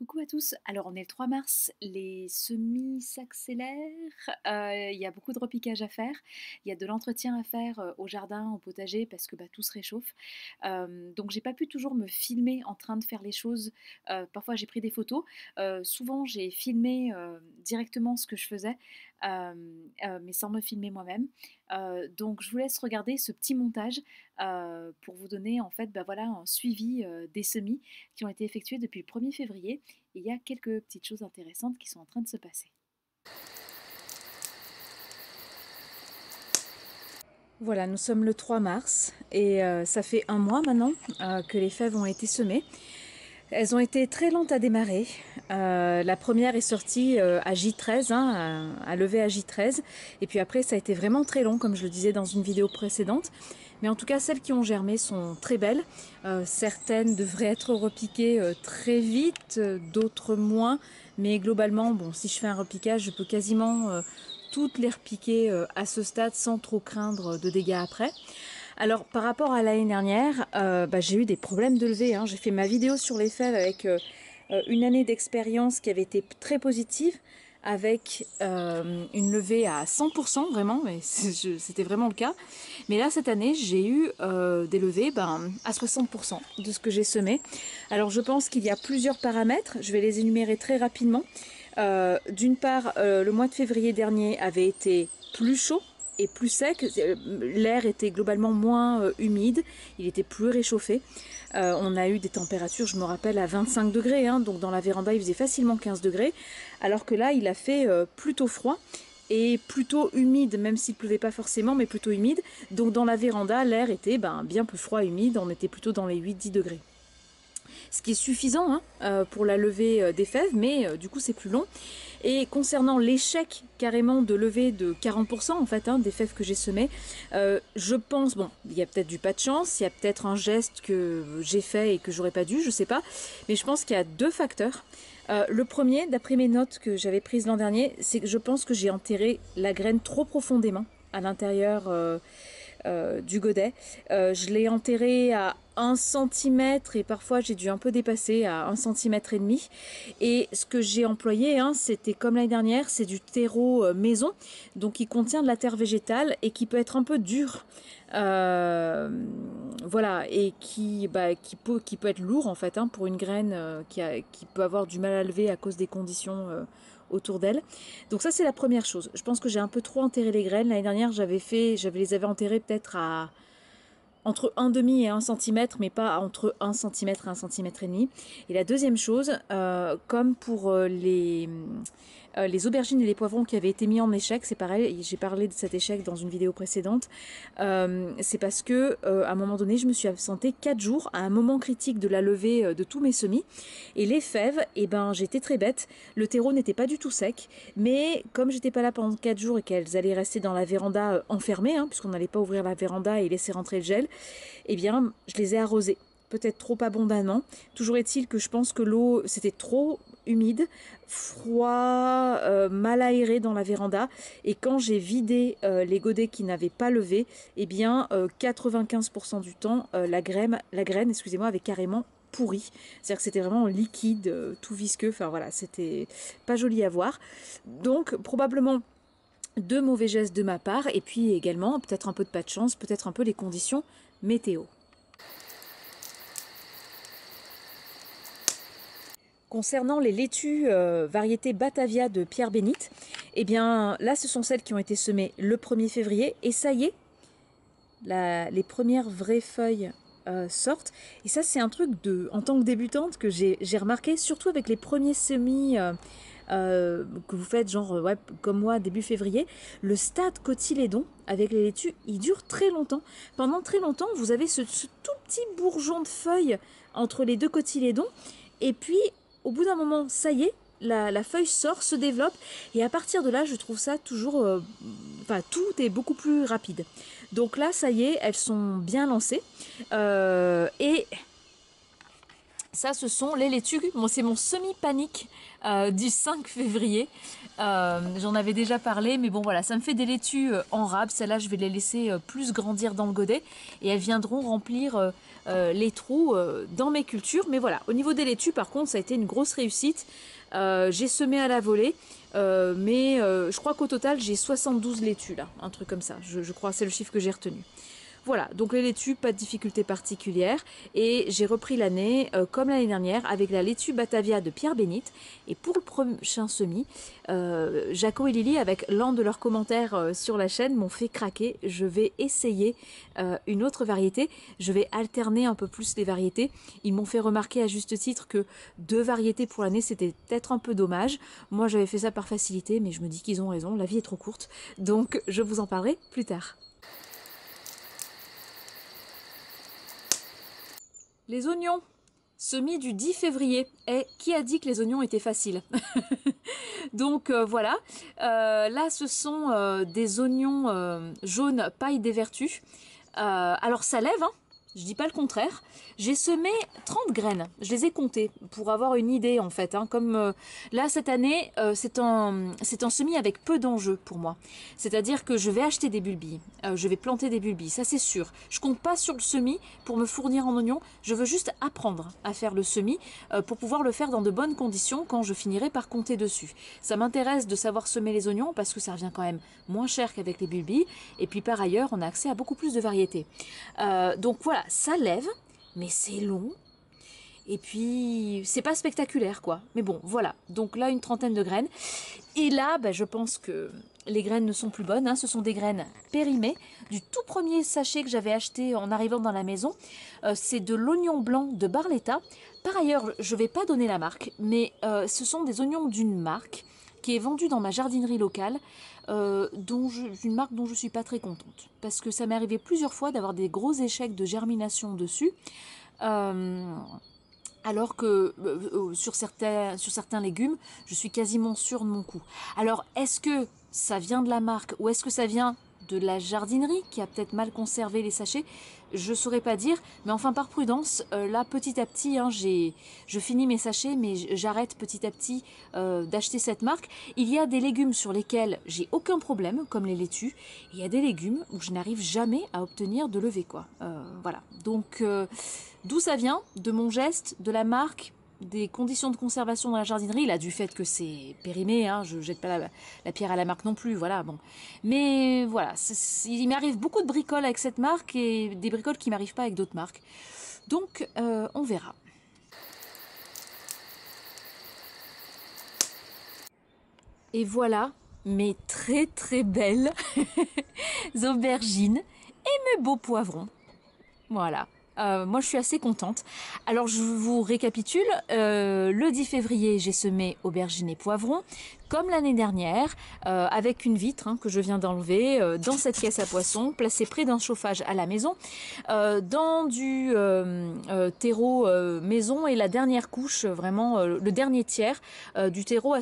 Coucou à tous, alors on est le 3 mars, les semis s'accélèrent, il y a beaucoup de repiquage à faire, il y a de l'entretien à faire au jardin, au potager parce que tout se réchauffe. Donc j'ai pas pu toujours me filmer en train de faire les choses. Parfois j'ai pris des photos, souvent j'ai filmé directement ce que je faisais, mais sans me filmer moi-même. Donc je vous laisse regarder ce petit montage pour vous donner en fait voilà, un suivi des semis qui ont été effectués depuis le 1er février. Et il y a quelques petites choses intéressantes qui sont en train de se passer. Voilà, nous sommes le 3 mars et ça fait un mois maintenant que les fèves ont été semées. Elles ont été très lentes à démarrer. La première est sortie à J13, à lever à J13. Et puis après, ça a été vraiment très long, comme je le disais dans une vidéo précédente. Mais en tout cas, celles qui ont germé sont très belles. Certaines devraient être repiquées très vite, d'autres moins. Mais globalement, bon, si je fais un repiquage, je peux quasiment toutes les repiquer à ce stade sans trop craindre de dégâts après. Alors par rapport à l'année dernière, j'ai eu des problèmes de levée. J'ai fait ma vidéo sur les fèves avec une année d'expérience qui avait été très positive, avec une levée à 100% vraiment, mais c'était vraiment le cas. Mais là cette année j'ai eu des levées à 60% de ce que j'ai semé. Alors je pense qu'il y a plusieurs paramètres, je vais les énumérer très rapidement. D'une part, le mois de février dernier avait été plus chaud et plus sec. L'air était globalement moins humide, il était plus réchauffé. On a eu des températures, je me rappelle, à 25 degrés, donc dans la véranda il faisait facilement 15 degrés, alors que là il a fait plutôt froid et plutôt humide, même s'il ne pleuvait pas forcément, mais plutôt humide. Donc dans la véranda, l'air était bien plus froid et humide, on était plutôt dans les 8-10 degrés. Ce qui est suffisant pour la levée des fèves, mais du coup c'est plus long. Et concernant l'échec carrément de levée de 40% en fait des fèves que j'ai semées, je pense, bon, il y a peut-être du pas de chance, il y a peut-être un geste que j'ai fait et que j'aurais pas dû, je sais pas, mais je pense qu'il y a deux facteurs. Le premier, d'après mes notes que j'avais prises l'an dernier, c'est que je pense que j'ai enterré la graine trop profondément à l'intérieur du godet. Je l'ai enterré à 1 cm et parfois j'ai dû un peu dépasser à 1,5 cm. Et ce que j'ai employé, c'était comme l'année dernière, c'est du terreau maison, donc qui contient de la terre végétale et qui peut être un peu dur. Voilà, et qui peut être lourd en fait pour une graine qui peut avoir du mal à lever à cause des conditions autour d'elle. Donc ça c'est la première chose. Je pense que j'ai un peu trop enterré les graines. L'année dernière les avais enterrées peut-être à entre 1,5 et 1 cm, mais pas entre 1 cm et 1,5 cm. Et la deuxième chose, comme pour les aubergines et les poivrons qui avaient été mis en échec, c'est pareil, j'ai parlé de cet échec dans une vidéo précédente, c'est parce que à un moment donné, je me suis absentée 4 jours à un moment critique de la levée de tous mes semis. Et les fèves, j'étais très bête, le terreau n'était pas du tout sec, mais comme j'étais pas là pendant 4 jours et qu'elles allaient rester dans la véranda enfermées, puisqu'on n'allait pas ouvrir la véranda et laisser rentrer le gel, je les ai arrosées. Peut-être trop abondamment. Toujours est-il que je pense que l'eau, c'était trop humide, froid, mal aéré dans la véranda. Et quand j'ai vidé les godets qui n'avaient pas levé, 95% du temps, la graine, excusez-moi, avait carrément pourri. C'est-à-dire que c'était vraiment liquide, tout visqueux. Enfin voilà, c'était pas joli à voir. Donc probablement deux mauvais gestes de ma part, et puis également peut-être un peu de pas de chance, peut-être un peu les conditions météo. Concernant les laitues variété Batavia de Pierre Bénite, là ce sont celles qui ont été semées le 1er février, et ça y est, les premières vraies feuilles sortent. Et ça c'est un truc en tant que débutante que j'ai remarqué, surtout avec les premiers semis que vous faites comme moi début février. Le stade cotylédon avec les laitues, il dure très longtemps. Pendant très longtemps, vous avez ce tout petit bourgeon de feuilles entre les deux cotylédons, et puis au bout d'un moment, ça y est, la feuille sort, se développe, et à partir de là, je trouve ça toujours... tout est beaucoup plus rapide. Donc là, ça y est, elles sont bien lancées. Et Ça, ce sont les laitues. Bon, c'est mon semi-panique du 5 février. J'en avais déjà parlé, mais bon voilà, ça me fait des laitues en rab. Celles-là, je vais les laisser plus grandir dans le godet et elles viendront remplir les trous dans mes cultures. Mais voilà, au niveau des laitues, par contre, ça a été une grosse réussite. J'ai semé à la volée, mais je crois qu'au total, j'ai 72 laitues là, un truc comme ça. Je crois que c'est le chiffre que j'ai retenu. Voilà, donc les laitues, pas de difficulté particulière. Et j'ai repris l'année, comme l'année dernière, avec la laitue Batavia de Pierre Bénite. Et pour le prochain semis, Jaco et Lily, avec l'un de leurs commentaires sur la chaîne, m'ont fait craquer. Je vais essayer une autre variété. Je vais alterner un peu plus les variétés. Ils m'ont fait remarquer à juste titre que 2 variétés pour l'année, c'était peut-être un peu dommage. Moi, j'avais fait ça par facilité, mais je me dis qu'ils ont raison, la vie est trop courte. Donc, je vous en parlerai plus tard. Les oignons, semis du 10 février. Et qui a dit que les oignons étaient faciles? Donc voilà, là ce sont des oignons jaunes paille des vertus. Alors ça lève, hein, je dis pas le contraire. J'ai semé 30 graines, je les ai comptées pour avoir une idée en fait. Hein, comme là cette année, c'est un semis avec peu d'enjeux pour moi. C'est-à-dire que je vais acheter des bulbilles, je vais planter des bulbilles, ça c'est sûr. Je compte pas sur le semis pour me fournir en oignons, je veux juste apprendre à faire le semis pour pouvoir le faire dans de bonnes conditions quand je finirai par compter dessus. Ça m'intéresse de savoir semer les oignons parce que ça revient quand même moins cher qu'avec les bulbilles. Et puis par ailleurs, on a accès à beaucoup plus de variétés. Donc voilà, ça lève. Mais c'est long. Et puis, c'est pas spectaculaire, quoi. Mais bon, voilà. Donc là, une trentaine de graines. Et là, je pense que les graines ne sont plus bonnes. Hein. Ce sont des graines périmées. Du tout premier sachet que j'avais acheté en arrivant dans la maison, c'est de l'oignon blanc de Barletta. Par ailleurs, je ne vais pas donner la marque, mais ce sont des oignons d'une marque qui est vendue dans ma jardinerie locale. Une marque dont je ne suis pas très contente. Parce que ça m'est arrivé plusieurs fois d'avoir des gros échecs de germination dessus. Alors que sur certains légumes, je suis quasiment sûre de mon coup. Alors, est-ce que ça vient de la marque ou est-ce que ça vient de la jardinerie qui a peut-être mal conservé les sachets? Je ne saurais pas dire, mais enfin par prudence, là petit à petit, hein, je finis mes sachets, mais j'arrête petit à petit d'acheter cette marque. Il y a des légumes sur lesquels j'ai aucun problème, comme les laitues. Il y a des légumes où je n'arrive jamais à obtenir de levée, quoi. Voilà. Donc, d'où ça vient? De mon geste, de la marque, des conditions de conservation dans la jardinerie, là, du fait que c'est périmé, hein, je jette pas la pierre à la marque non plus, voilà, bon. Mais voilà, il m'arrive beaucoup de bricoles avec cette marque et des bricoles qui m'arrivent pas avec d'autres marques. Donc, on verra. Et voilà mes très très belles aubergines et mes beaux poivrons. Voilà. Moi, je suis assez contente. Alors, je vous récapitule. Le 10 février, j'ai semé aubergines et poivrons, comme l'année dernière, avec une vitre que je viens d'enlever dans cette caisse à poissons, placée près d'un chauffage à la maison, dans du terreau maison et la dernière couche, vraiment le dernier tiers du terreau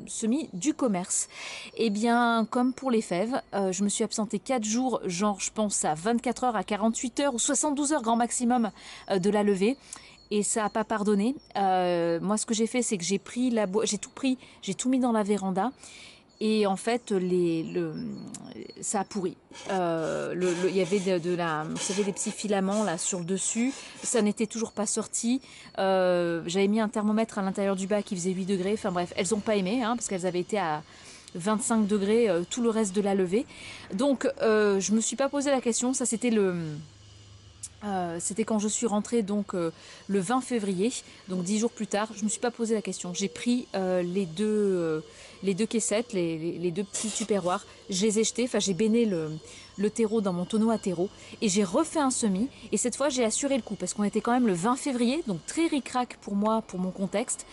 semis du commerce. Eh bien, comme pour les fèves, je me suis absentée 4 jours, genre je pense à 24 heures, à 48 heures ou 72 heures grand maximum de la levée. Et ça n'a pas pardonné. Moi, ce que j'ai fait, c'est que j'ai tout mis dans la véranda. Et en fait, ça a pourri. Il y avait vous savez, des petits filaments là sur le dessus. Ça n'était toujours pas sorti. J'avais mis un thermomètre à l'intérieur du bac qui faisait 8 degrés. Enfin bref, elles n'ont pas aimé parce qu'elles avaient été à 25 degrés tout le reste de la levée. Donc, je me suis pas posé la question. Ça, c'était c'était quand je suis rentrée donc le 20 février, donc 10 jours plus tard. Je ne me suis pas posé la question. J'ai pris les deux caissettes, les deux petits tupperwares. Je les ai jetés, j'ai béné le terreau dans mon tonneau à terreau et j'ai refait un semis. Et cette fois, j'ai assuré le coup parce qu'on était quand même le 20 février, donc très ric-rac pour moi, pour mon contexte.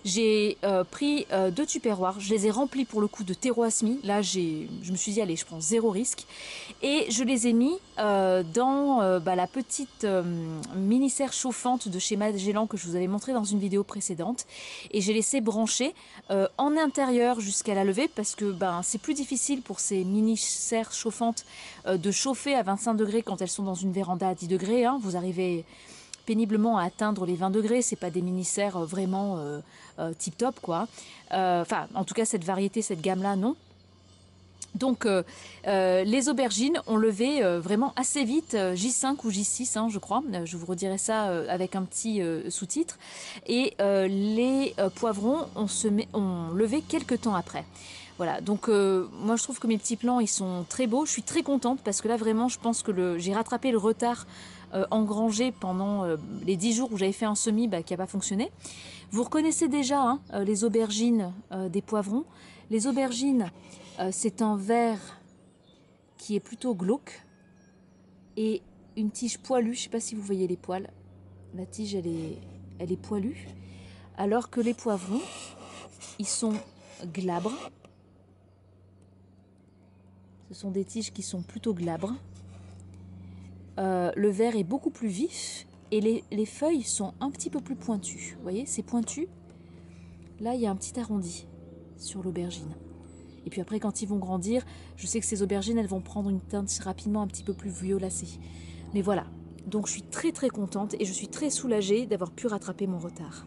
J'ai pris 2 tupperwares, je les ai remplis pour le coup de terreau à semis. Là, je me suis dit, allez, je prends 0 risque. Et je les ai mis dans la petite mini-serre chauffante de chez Magellan que je vous avais montré dans une vidéo précédente. Et j'ai laissé brancher en intérieur jusqu'à la levée parce que c'est plus difficile pour ces mini-serres chauffantes de chauffer à 25 degrés quand elles sont dans une véranda à 10 degrés. Vous arrivez péniblement à atteindre les 20 degrés. C'est pas des mini-serres vraiment tip top quoi. Enfin, en tout cas cette variété, cette gamme-là, non. Donc les aubergines ont levé vraiment assez vite, J5 ou J6 hein, je crois, je vous redirai ça avec un petit sous-titre, et les poivrons ont levé quelques temps après. Voilà, donc moi je trouve que mes petits plants ils sont très beaux, je suis très contente parce que là vraiment je pense que j'ai rattrapé le retard engrangé pendant les 10 jours où j'avais fait un semis qui n'a pas fonctionné. Vous reconnaissez déjà hein, les aubergines des poivrons. Les aubergines, c'est un vert qui est plutôt glauque et une tige poilue. Je ne sais pas si vous voyez les poils. La tige, elle est poilue. Alors que les poivrons, ils sont glabres. Ce sont des tiges qui sont plutôt glabres. Le vert est beaucoup plus vif et les feuilles sont un petit peu plus pointues. Vous voyez, c'est pointu. Là, il y a un petit arrondi sur l'aubergine. Et puis après, quand ils vont grandir, je sais que ces aubergines, elles vont prendre une teinte rapidement un petit peu plus violacée. Mais voilà, donc je suis très très contente et je suis très soulagée d'avoir pu rattraper mon retard.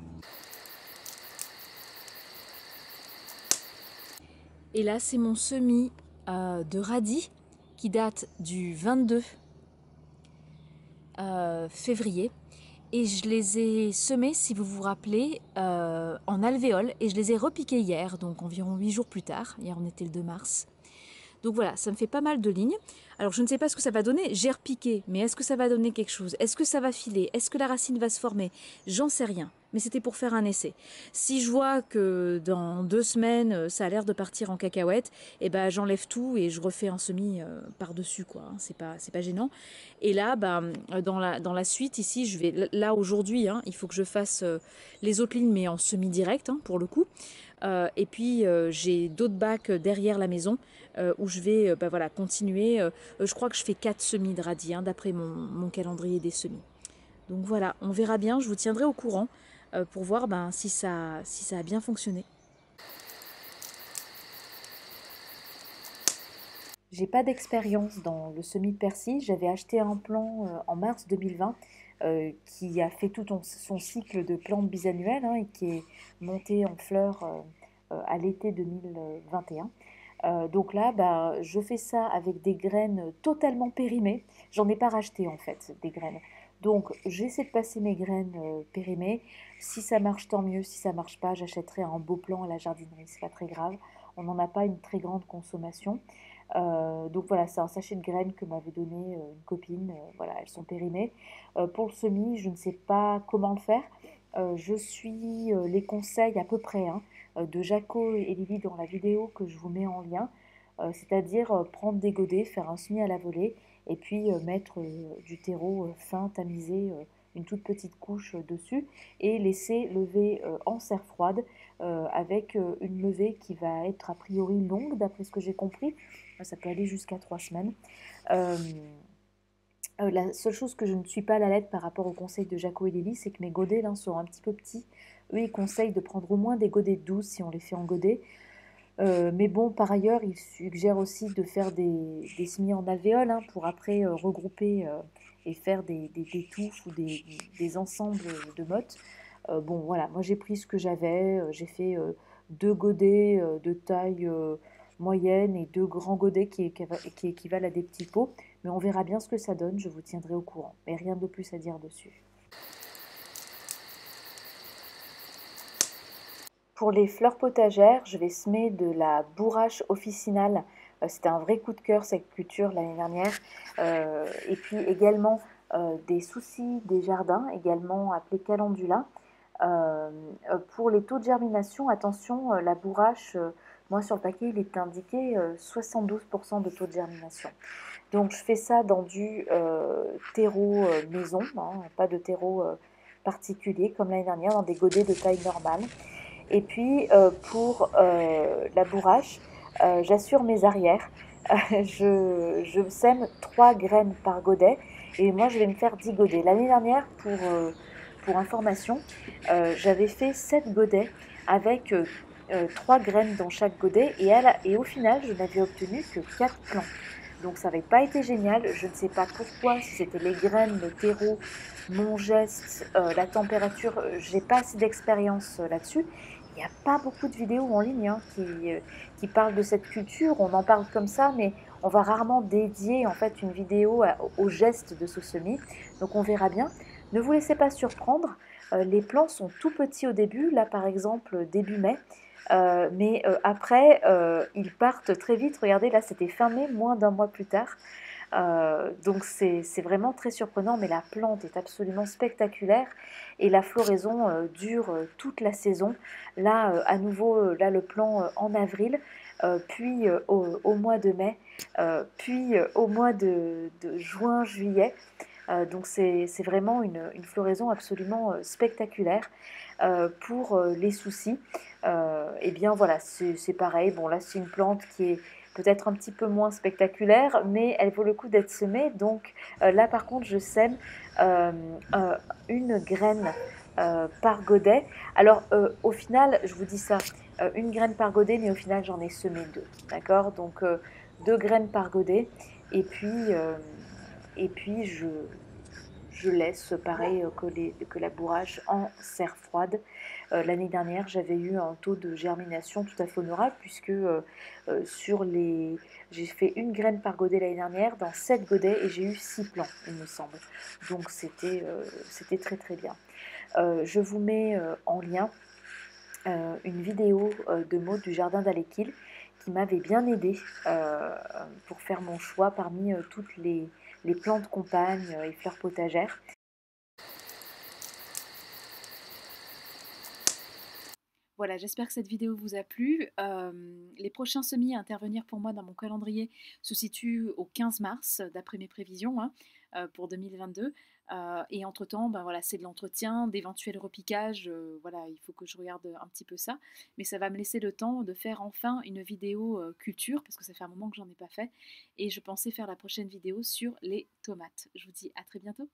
Et là, c'est mon semis de radis qui date du 22 février. Et je les ai semés, si vous vous rappelez, en alvéole. Et je les ai repiqués hier, donc environ 8 jours plus tard. Hier, on était le 2 mars. Donc voilà, ça me fait pas mal de lignes. Alors je ne sais pas ce que ça va donner. J'ai repiqué, mais est-ce que ça va donner quelque chose? Est-ce que ça va filer? Est-ce que la racine va se former? J'en sais rien. Mais c'était pour faire un essai. Si je vois que dans 2 semaines, ça a l'air de partir en cacahuète, eh ben, j'enlève tout et je refais un semis par-dessus, quoi. Hein. C'est pas gênant. Et là, dans la suite, ici, je vais. Là, aujourd'hui, hein, il faut que je fasse les autres lignes, mais en semi direct, hein, pour le coup. Et puis, j'ai d'autres bacs derrière la maison où je vais voilà, continuer. Je crois que je fais 4 semis de radis, hein, d'après mon calendrier des semis. Donc voilà, on verra bien, je vous tiendrai au courant pour voir si ça a bien fonctionné. J'ai pas d'expérience dans le semis de persil. J'avais acheté un plant en mars 2020 qui a fait tout son cycle de plantes bisannuelles hein, et qui est monté en fleurs à l'été 2021. Donc là, je fais ça avec des graines totalement périmées. J'en ai pas racheté en fait, des graines. Donc j'essaie de passer mes graines périmées. Si ça marche, tant mieux. Si ça marche pas, j'achèterai un beau plant à la jardinerie. C'est pas très grave. On n'en a pas une très grande consommation. Donc voilà, c'est un sachet de graines que m'avait donné une copine. Voilà, elles sont périmées. Pour le semis, je ne sais pas comment le faire. Je suis les conseils à peu près hein, de Jaco et Lily dans la vidéo que je vous mets en lien. C'est-à-dire prendre des godets, faire un semis à la volée et puis mettre du terreau fin, tamisé, une toute petite couche dessus et laisser lever en serre froide avec une levée qui va être a priori longue d'après ce que j'ai compris. Ça peut aller jusqu'à 3 semaines. La seule chose que je ne suis pas à la lettre par rapport au conseil de Jaco et Lily, c'est que mes godets là, sont un petit peu petits. Eux, ils conseillent de prendre au moins des godets de 12 si on les fait en godet. Mais bon, par ailleurs, ils suggèrent aussi de faire des semis en alvéole hein, pour après regrouper et faire des touffes ou des ensembles de mottes. Bon, voilà, moi j'ai pris ce que j'avais. J'ai fait 2 godets de taille moyenne et 2 grands godets qui équivalent à des petits pots. Mais on verra bien ce que ça donne, je vous tiendrai au courant. Mais rien de plus à dire dessus. Pour les fleurs potagères, je vais semer de la bourrache officinale. C'était un vrai coup de cœur cette culture l'année dernière. Et puis également des soucis des jardins, également appelés calendula. Pour les taux de germination, attention, la bourrache, moi sur le paquet il est indiqué 72% de taux de germination. Donc je fais ça dans du terreau maison, hein, pas de terreau particulier comme l'année dernière, dans des godets de taille normale. Et puis pour la bourrache, j'assure mes arrières. Je sème 3 graines par godet et moi je vais me faire 10 godets. L'année dernière, pour information, j'avais fait 7 godets avec 3 graines dans chaque godet et au final je n'avais obtenu que 4 plants. Donc ça n'avait pas été génial. Je ne sais pas pourquoi, si c'était les graines, le terreau, mon geste, la température, j'ai pas assez d'expérience là-dessus. Il n'y a pas beaucoup de vidéos en ligne hein, qui parlent de cette culture. On en parle comme ça, mais on va rarement dédier en fait une vidéo au geste de ce semis. Donc on verra bien. Ne vous laissez pas surprendre. Les plants sont tout petits au début, là par exemple début mai. Mais après, ils partent très vite. Regardez, là c'était fin mai, moins d'un mois plus tard. Donc c'est vraiment très surprenant, mais la plante est absolument spectaculaire et la floraison dure toute la saison. Là, à nouveau, là le plan en avril, puis au mois de mai, puis au mois de juin, juillet. Donc c'est vraiment une floraison absolument spectaculaire. Pour les soucis, et bien voilà, c'est pareil. Bon là c'est une plante qui est peut-être un petit peu moins spectaculaire, mais elle vaut le coup d'être semée. Donc là par contre je sème euh, euh, une graine par godet. Alors au final, je vous dis ça, une graine par godet, mais au final j'en ai semé deux. D'accord. Donc deux graines par godet. Et puis, euh, et puis je laisse, pareil que la bourrage, en serre froide. L'année dernière, j'avais eu un taux de germination tout à fait honorable puisque j'ai fait une graine par godet l'année dernière dans 7 godets et j'ai eu 6 plants, il me semble. Donc c'était très très bien. Je vous mets en lien une vidéo de Maud du Jardin d'Alekil qui m'avait bien aidée pour faire mon choix parmi toutes les plantes compagnes et fleurs potagères. Voilà, j'espère que cette vidéo vous a plu. Les prochains semis à intervenir pour moi dans mon calendrier se situent au 15 mars, d'après mes prévisions hein, pour 2022. Et entre-temps, ben voilà, c'est de l'entretien, d'éventuels repiquages. Voilà, il faut que je regarde un petit peu ça. Mais ça va me laisser le temps de faire enfin une vidéo culture, parce que ça fait un moment que j'en ai pas fait. Et je pensais faire la prochaine vidéo sur les tomates. Je vous dis à très bientôt.